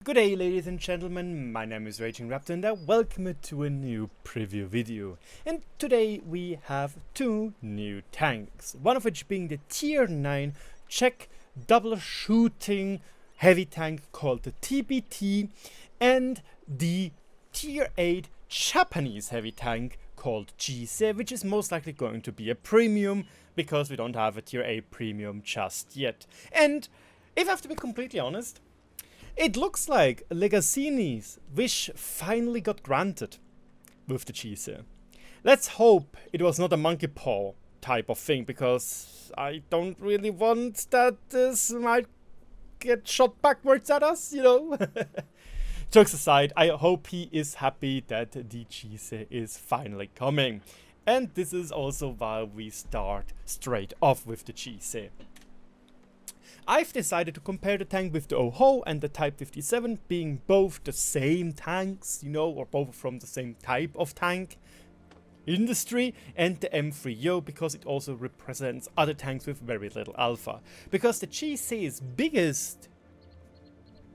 Good day, ladies and gentlemen, my name is RagingRaptor and I welcome you to a new preview video. And today we have two new tanks, one of which being the Tier IX Czech double shooting heavy tank called the TBT, and the Tier VIII Japanese heavy tank called Chi-Se, which is most likely going to be a premium because we don't have a Tier VIII premium just yet. And if I have to be completely honest, it looks like Legazzini's wish finally got granted with the Chi-Se. Let's hope it was not a monkey paw type of thing, because I don't really want that this might get shot backwards at us, you know. Jokes aside, I hope he is happy that the Chi-Se is finally coming. And this is also why we start straight off with the Chi-Se. I've decided to compare the tank with the OHO and the Type 57, being both the same tanks, you know, or both from the same type of tank industry, and the M3Yo because it also represents other tanks with very little alpha. Because the Chi-Se's biggest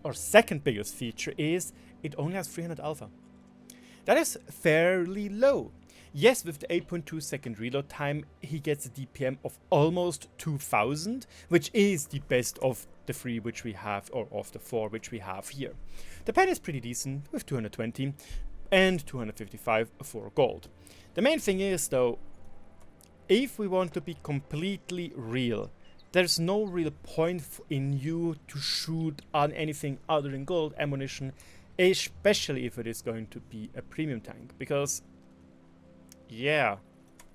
or second biggest feature is it only has 300 alpha. That is fairly low. Yes, with the 8.2 second reload time, he gets a DPM of almost 2000, which is the best of the three which we have, or of the four which we have here. The pen is pretty decent with 220 and 255 for gold. The main thing is though, if we want to be completely real, there's no real point in you to shoot on anything other than gold ammunition, especially if it is going to be a premium tank, because yeah,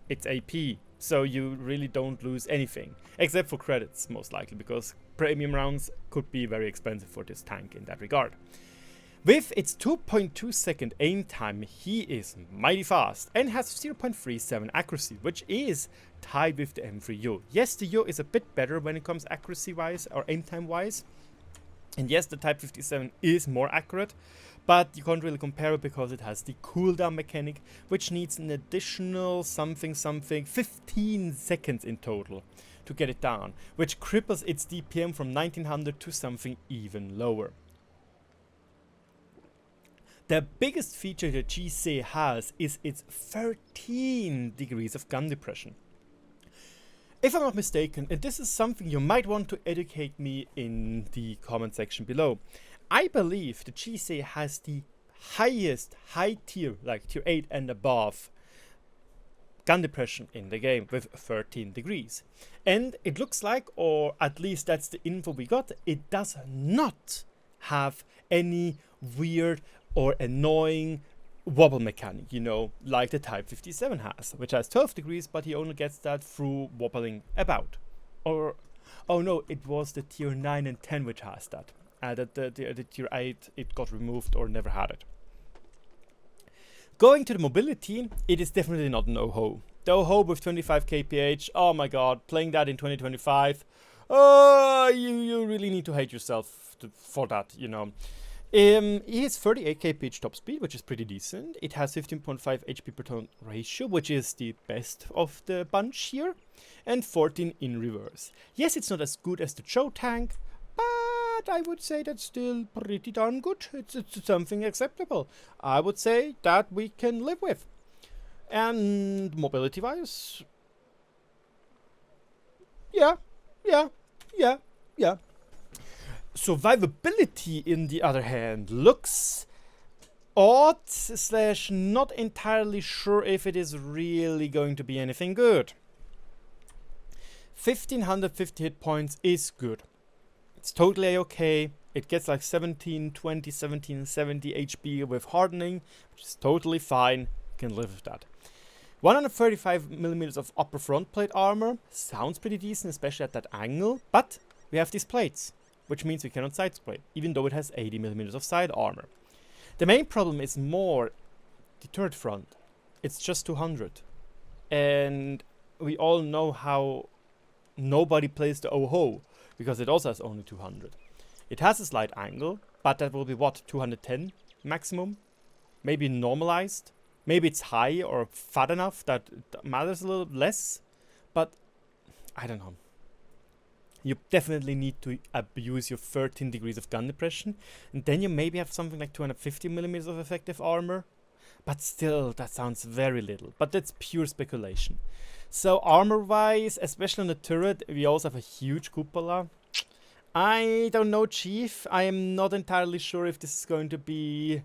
it's AP, so you really don't lose anything, except for credits most likely, because premium rounds could be very expensive for this tank in that regard. With its 2.2 second aim time, he is mighty fast and has 0.37 accuracy, which is tied with the M3Yo. Yes, the Yo is a bit better when it comes accuracy wise or aim time wise, and yes, the Type 57 is more accurate, but you can't really compare it because it has the cooldown mechanic, which needs an additional something 15 seconds in total to get it down, which cripples its DPM from 1900 to something even lower. The biggest feature the Chi-Se has is its 13 degrees of gun depression. If I'm not mistaken, and this is something you might want to educate me in the comment section below, I believe the Chi-Se has the highest high tier, like tier 8 and above, gun depression in the game with 13 degrees. And it looks like, or at least that's the info we got, it does not have any weird or annoying wobble mechanic, you know, like the Type 57 has, which has 12 degrees, but he only gets that through wobbling about. Or, oh no, it was the tier 9 and 10 which has that. The tier 8, it got removed or never had it. Going to the mobility, it is definitely not an OHO. The OHO with 25 kph, oh my god, playing that in 2025, you really need to hate yourself for that, you know. He has 38 kph top speed, which is pretty decent. It has 15.5 HP per ton ratio, which is the best of the bunch here, and 14 in reverse. Yes, it's not as good as the Joe tank, but I would say that's still pretty darn good. It's something acceptable. I would say that we can live with. And mobility wise, yeah. Survivability, in the other hand, looks odd / not entirely sure if it is really going to be anything good. 1550 hit points is good. It's totally okay. It gets like 1720, 1770 HP with hardening, which is totally fine. You can live with that. 135mm of upper front plate armor sounds pretty decent, especially at that angle, but we have these plates, which means we cannot side spray, even though it has 80mm of side armor. The main problem is more the turret front. It's just 200. And we all know how nobody plays the OHO, because it also has only 200. It has a slight angle, but that will be what, 210 maximum? Maybe normalized? Maybe it's high or fat enough that it matters a little less, but I don't know. You definitely need to abuse your 13 degrees of gun depression, and then you maybe have something like 250 millimeters of effective armor. But still, that sounds very little. But that's pure speculation. So armor-wise, especially on the turret, we also have a huge cupola. I don't know, Chief. I am not entirely sure if this is going to be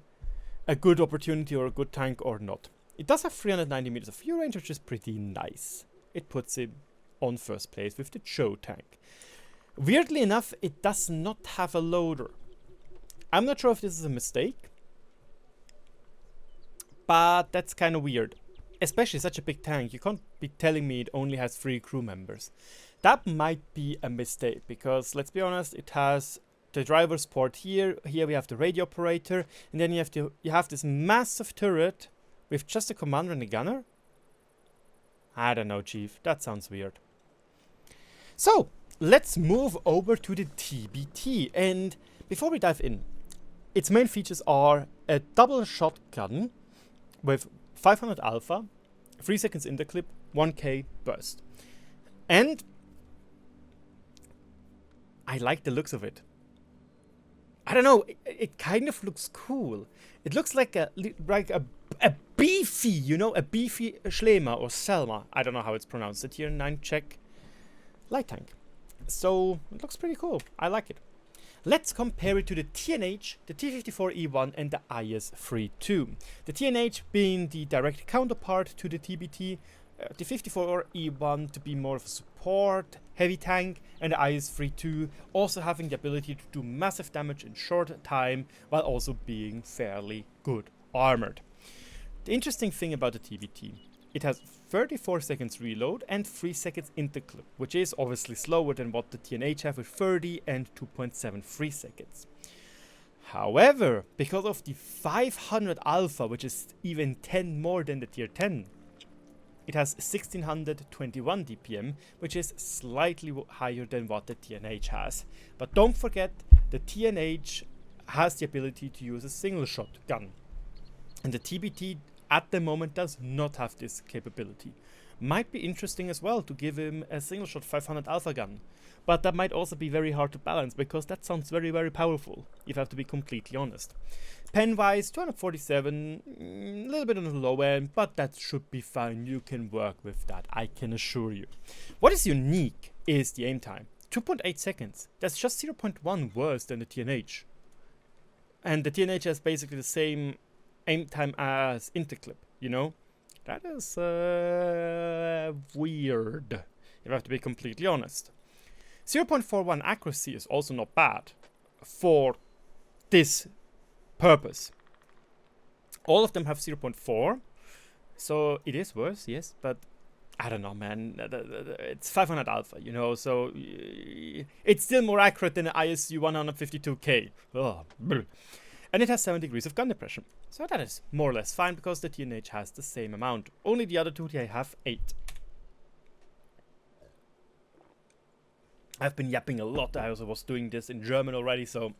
a good opportunity or a good tank or not. It does have 390 meters of view range, which is pretty nice. It puts him on first place with the Joe tank. Weirdly enough, it does not have a loader. I'm not sure if this is a mistake, but that's kind of weird. Especially such a big tank, you can't be telling me it only has 3 crew members. That might be a mistake, because let's be honest, it has the driver's port here. Here we have the radio operator, and then you have this massive turret with just a commander and a gunner. I don't know, Chief. That sounds weird. So let's move over to the TBT, and before we dive in, its main features are a double shotgun with 500 alpha, 3 seconds interclip, 1k burst. And I like the looks of it. I don't know, it kind of looks cool. It looks like a beefy, you know, a beefy Schlema or Selma. I don't know how it's pronounced. The Tier 9 Czech light tank. So it looks pretty cool. I like it. Let's compare it to the TNH, the T54E1 and the IS-32. The TNH being the direct counterpart to the TBT, the 54E1 to be more of a support, heavy tank, and the IS-32 also having the ability to do massive damage in short time while also being fairly good armored. The interesting thing about the TBT, it has 34 seconds reload and 3 seconds interclip, which is obviously slower than what the TNH have with 30 and 2.73 seconds. However, because of the 500 alpha, which is even 10 more than the Tier 10, it has 1621 DPM, which is slightly higher than what the TNH has. But don't forget, the TNH has the ability to use a single shot gun, and the TBT at the moment does not have this capability. Might be interesting as well to give him a single shot 500 alpha gun, but that might also be very hard to balance because that sounds very, very powerful, if I have to be completely honest. Pen wise, 247, a little bit on the low end, but that should be fine. You can work with that, I can assure you. What is unique is the aim time, 2.8 seconds. That's just 0.1 worse than the TNH. And the TNH has basically the same aim time as interclip, you know? That is weird, if I have to be completely honest. 0.41 accuracy is also not bad for this purpose. All of them have 0.4, so it is worse, yes, but I don't know, man. It's 500 alpha, you know, so it's still more accurate than the ISU 152K. Oh, and it has 7 degrees of gun depression. So that is more or less fine because the TNH has the same amount. Only the other two they have 8. I've been yapping a lot. I also was doing this in German already, so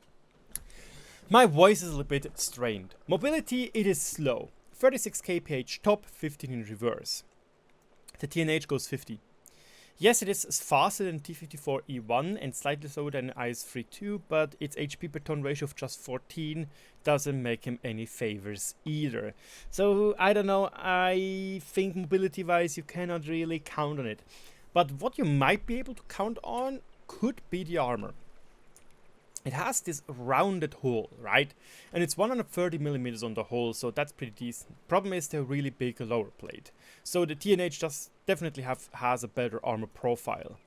my voice is a little bit strained. Mobility, it is slow. 36 kph top, 15 in reverse. The TNH goes 50. Yes, it is faster than T54E1 and slightly slower than IS-32, but its HP per ton ratio of just 14 doesn't make him any favors either. So, I don't know, I think mobility-wise you cannot really count on it. But what you might be able to count on could be the armor. It has this rounded hull, right? And it's 130 millimeters on the hull, so that's pretty decent. Problem is the really big lower plate. So the TNH does definitely has a better armor profile.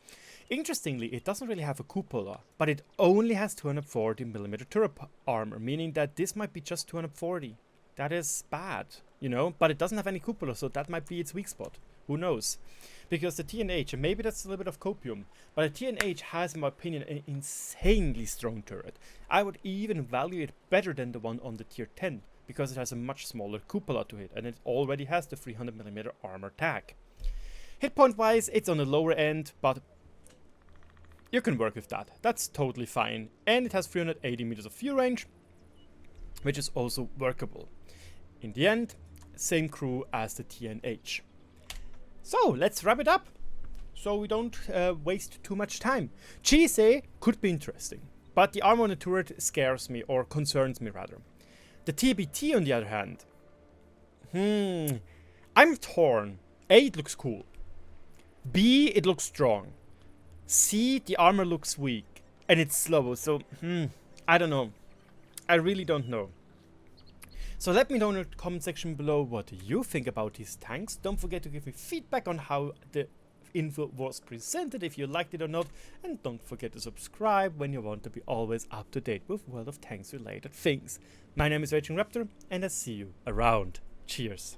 Interestingly, it doesn't really have a cupola, but it only has 240 millimeter turret armor, meaning that this might be just 240. That is bad, you know, but it doesn't have any cupola, so that might be its weak spot. Who knows? Because the TNH, and maybe that's a little bit of copium, but the TNH has, in my opinion, an insanely strong turret. I would even value it better than the one on the Tier 10, because it has a much smaller cupola to it, and it already has the 300mm armor tag. Hit point wise, it's on the lower end, but you can work with that. That's totally fine. And it has 380 meters of view range, which is also workable. In the end, same crew as the TNH. So, let's wrap it up. so we don't waste too much time. Chi-Se could be interesting, but the armor on the turret scares me, or concerns me rather. The TBT on the other hand, I'm torn. A, it looks cool. B, it looks strong. C, the armor looks weak, and it's slow, so I don't know. I really don't know. So let me know in the comment section below what you think about these tanks. Don't forget to give me feedback on how the info was presented, if you liked it or not, and don't forget to subscribe when you want to be always up to date with World of Tanks related things. My name is RagingRaptor, and I see you around. Cheers.